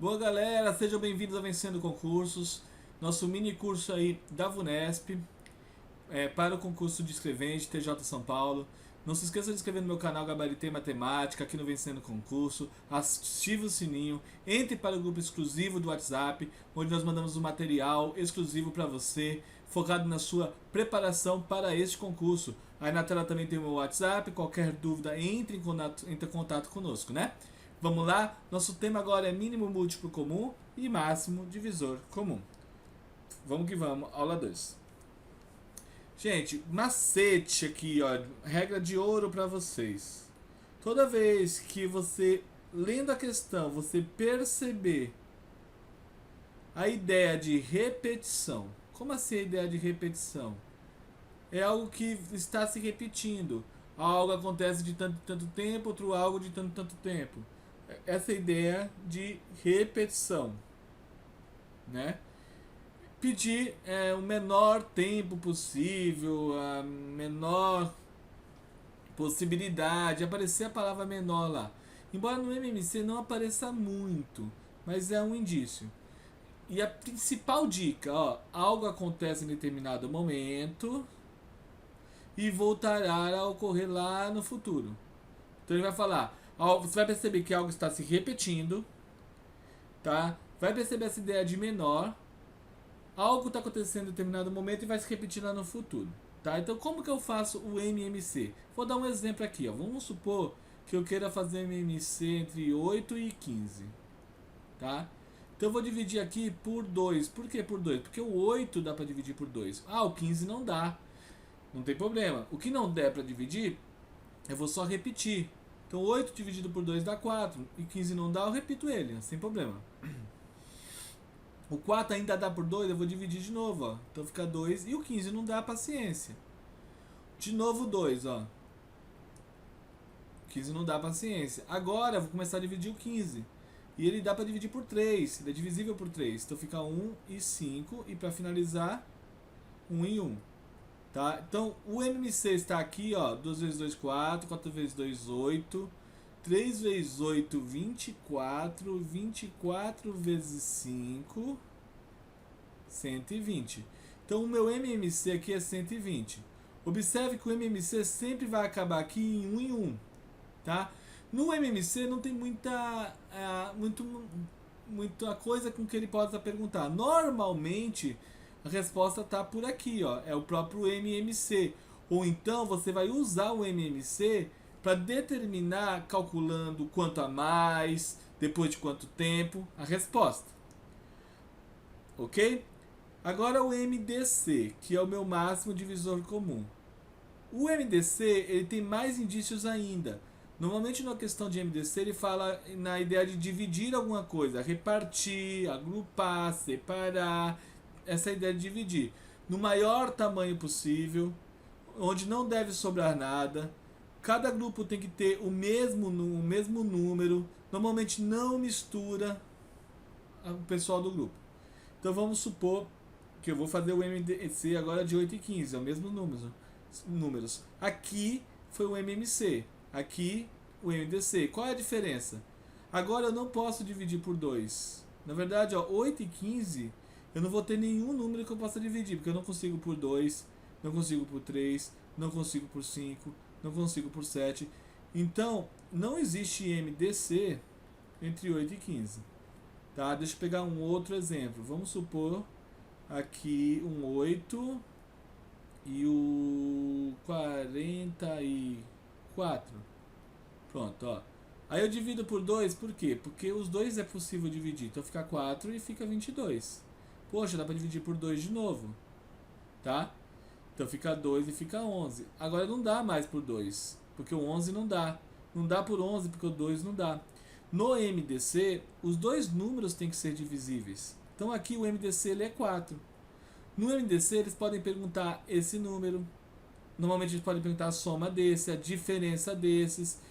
Boa galera, sejam bem-vindos a Vencendo Concursos, nosso mini curso aí da VUNESP para o concurso de escrevente TJ São Paulo. Não se esqueça de inscrever no meu canal Gabaritei Matemática aqui no Vencendo Concurso, ative o sininho, entre para o grupo exclusivo do WhatsApp, onde nós mandamos um material exclusivo para você, focado na sua preparação para este concurso. Aí na tela também tem o meu WhatsApp, qualquer dúvida entre em contato conosco, né? Vamos lá, nosso tema agora é mínimo múltiplo comum e máximo divisor comum. Vamos que vamos, aula 2. Gente, macete aqui, ó, regra de ouro para vocês. Toda vez que você, lendo a questão, você perceber a ideia de repetição. Como assim a ideia de repetição? É algo que está se repetindo. Algo acontece de tanto e tanto tempo, outro algo de tanto e tanto tempo. Essa ideia de repetição, né? Pedir o menor tempo possível, a menor possibilidade, aparecer a palavra menor lá. Embora no MMC não apareça muito, mas é um indício. E a principal dica, ó, algo acontece em determinado momento e voltará a ocorrer lá no futuro. Então ele vai falar, você vai perceber que algo está se repetindo, tá? Vai perceber essa ideia de menor. Algo está acontecendo em determinado momento e vai se repetir lá no futuro, tá? Então como que eu faço o MMC? Vou dar um exemplo aqui, ó. Vamos supor que eu queira fazer MMC entre 8 e 15, tá? Então eu vou dividir aqui por 2. Por que por 2? Porque o 8 dá para dividir por 2. Ah, o 15 não dá. Não tem problema. O que não der para dividir, eu vou só repetir. Então 8 dividido por 2 dá 4. E 15 não dá, eu repito ele, sem problema. O 4 ainda dá por 2, eu vou dividir de novo, ó. Então fica 2. E o 15 não dá, paciência. De novo 2, ó. 15 não dá, paciência. Agora eu vou começar a dividir o 15. E ele dá para dividir por 3. Ele é divisível por 3. Então fica 1 e 5. E para finalizar, 1 e 1. Tá? Então o MMC está aqui, ó. 2 vezes 2, 4. 4 vezes 2, 8. 3 vezes 8, 24. 24 vezes 5, 120. Então o meu MMC aqui é 120. Observe que o MMC sempre vai acabar aqui em 1 em 1. Tá? No MMC não tem muita coisa com que ele possa perguntar. Normalmente a resposta está por aqui, ó. É o próprio MMC. Ou então você vai usar o MMC para determinar, calculando quanto a mais, depois de quanto tempo, a resposta. Ok? Agora o MDC, que é o meu máximo divisor comum. O MDC ele tem mais indícios ainda. Normalmente na questão de MDC ele fala na ideia de dividir alguma coisa, repartir, agrupar, separar, essa ideia de dividir. No maior tamanho possível, onde não deve sobrar nada. Cada grupo tem que ter o mesmo número. Normalmente não mistura o pessoal do grupo. Então vamos supor que eu vou fazer o MDC agora de 8 e 15. É o mesmo números. Aqui foi o MMC. Aqui o MDC. Qual é a diferença? Agora eu não posso dividir por 2. Na verdade, ó, 8 e 15 eu não vou ter nenhum número que eu possa dividir. Porque eu não consigo por 2, não consigo por 3, não consigo por 5, não consigo por 7. Então, não existe MDC entre 8 e 15. Tá? Deixa eu pegar um outro exemplo. Vamos supor aqui um 8 e o 44. Pronto, ó. Aí eu divido por 2, por quê? Porque os dois é possível dividir. Então fica 4 e fica 22. Poxa, dá para dividir por 2 de novo. Tá? Então fica 2 e fica 11. Agora não dá mais por 2, porque o 11 não dá. Não dá por 11 porque o 2 não dá. No MDC, os dois números têm que ser divisíveis. Então aqui o MDC ele é 4. No MDC eles podem perguntar esse número. Normalmente eles podem perguntar a soma desse, a diferença desses.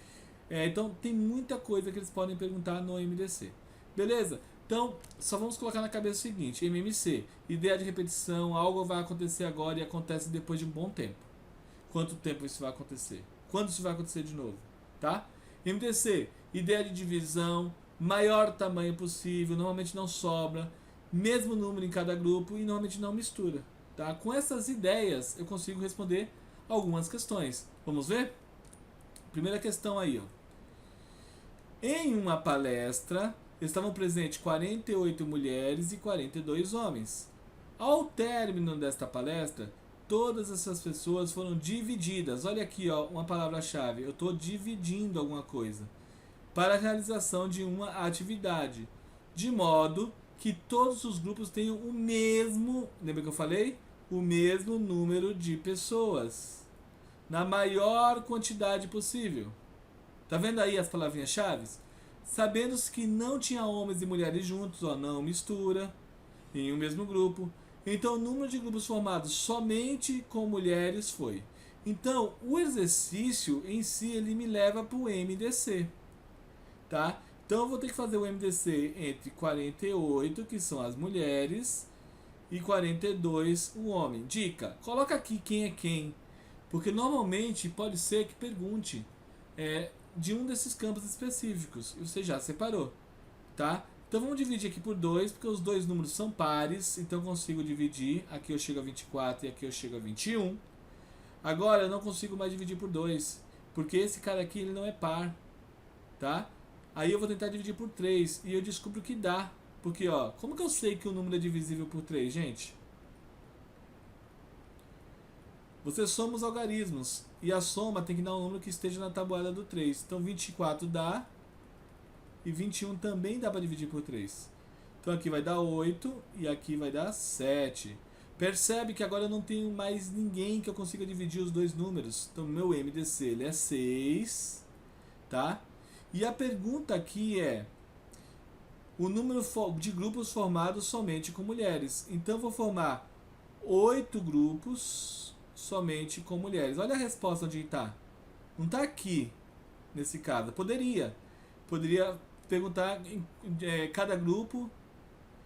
Então tem muita coisa que eles podem perguntar no MDC. Beleza? Então, só vamos colocar na cabeça o seguinte, MMC, ideia de repetição, algo vai acontecer agora e acontece depois de um bom tempo. Quanto tempo isso vai acontecer? Quando isso vai acontecer de novo? Tá? MDC, ideia de divisão, maior tamanho possível, normalmente não sobra, mesmo número em cada grupo e normalmente não mistura. Tá? Com essas ideias eu consigo responder algumas questões. Vamos ver? Primeira questão aí, ó. Em uma palestra estavam presentes 48 mulheres e 42 homens. Ao término desta palestra, todas essas pessoas foram divididas. Olha aqui, ó, uma palavra-chave. Eu estou dividindo alguma coisa para a realização de uma atividade, de modo que todos os grupos tenham o mesmo, lembra que eu falei? O mesmo número de pessoas, na maior quantidade possível. Tá vendo aí as palavrinhas-chave? Sabendo que não tinha homens e mulheres juntos, ó, não mistura, em um mesmo grupo. Então o número de grupos formados somente com mulheres foi. Então o exercício em si ele me leva para o MDC. Tá? Então eu vou ter que fazer o MDC entre 48, que são as mulheres, e 42, o homem. Dica, coloca aqui quem é quem, porque normalmente pode ser que pergunte de um desses campos específicos, e você já separou. Tá? Então vamos dividir aqui por 2, porque os dois números são pares, então eu consigo dividir, aqui eu chego a 24 e aqui eu chego a 21. Agora eu não consigo mais dividir por 2, porque esse cara aqui ele não é par. Tá? Aí eu vou tentar dividir por 3 e eu descubro que dá. Porque, ó, como que eu sei que o número é divisível por 3, gente? Você soma os algarismos e a soma tem que dar um número que esteja na tabuada do 3. Então 24 dá e 21 também dá para dividir por 3. Então aqui vai dar 8 e aqui vai dar 7. Percebe que agora eu não tenho mais ninguém que eu consiga dividir os dois números. Então meu MDC ele é 6, tá? E a pergunta aqui é o número de grupos formados somente com mulheres. Então eu vou formar 8 grupos somente com mulheres. Olha a resposta onde está. Não está aqui, nesse caso. Poderia perguntar cada grupo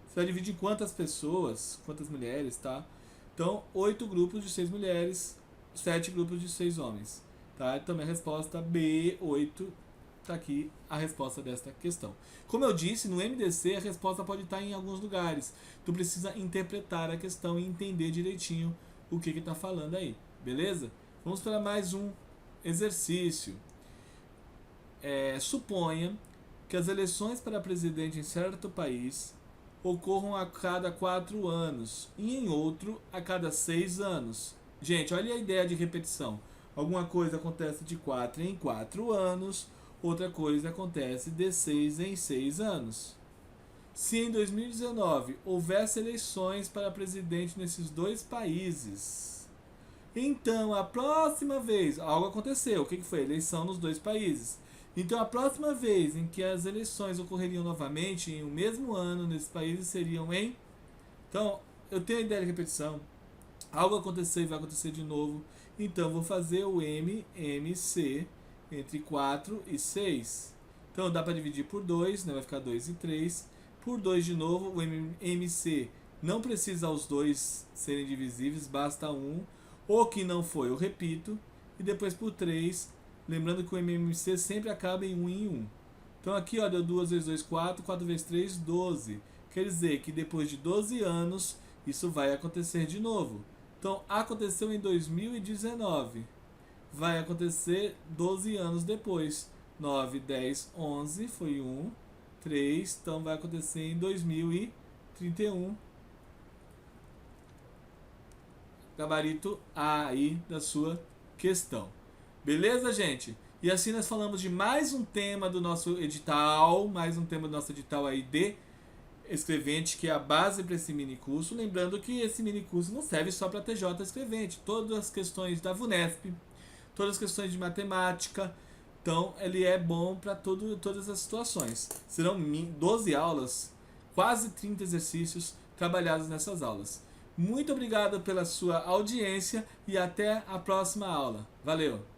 você vai dividir em quantas pessoas, quantas mulheres, tá? Então 8 grupos de 6 mulheres, 7 grupos de 6 homens. Tá? Então minha resposta B8. Está aqui a resposta desta questão. Como eu disse, no MDC a resposta pode estar em alguns lugares. Tu precisa interpretar a questão e entender direitinho o que está falando aí. Beleza? Vamos para mais um exercício. Suponha que as eleições para presidente em certo país ocorram a cada 4 anos e em outro a cada 6 anos. Gente, olha a ideia de repetição. Alguma coisa acontece de 4 em 4 anos. Outra coisa acontece de 6 em 6 anos. Se em 2019 houvesse eleições para presidente nesses dois países, então a próxima vez, algo aconteceu, o que foi? Eleição nos dois países. Então a próxima vez em que as eleições ocorreriam novamente em um mesmo ano nesses países seriam em... Então, eu tenho a ideia de repetição. Algo aconteceu e vai acontecer de novo. Então, vou fazer o MMC entre 4 e 6. Então dá para dividir por 2, né? Vai ficar 2 e 3. Por 2 de novo, o MC não precisa os dois serem divisíveis, basta um. O que não foi, eu repito. E depois por 3, lembrando que o MMC sempre acaba em 1 em 1. Então aqui ó, deu 2 vezes 2, 4, 4 vezes 3, 12. Quer dizer que depois de 12 anos, isso vai acontecer de novo. Então aconteceu em 2019. Vai acontecer 12 anos depois. 9, 10, 11 foi 1, 3, então vai acontecer em 2031. Gabarito A aí da sua questão. Beleza, gente? E assim nós falamos de mais um tema do nosso edital, aí de escrevente, que é a base para esse mini curso. Lembrando que esse mini curso não serve só para TJ escrevente. Todas as questões da VUNESP, todas as questões de matemática, então ele é bom para todas as situações. Serão 12 aulas, quase 30 exercícios trabalhados nessas aulas. Muito obrigado pela sua audiência e até a próxima aula. Valeu!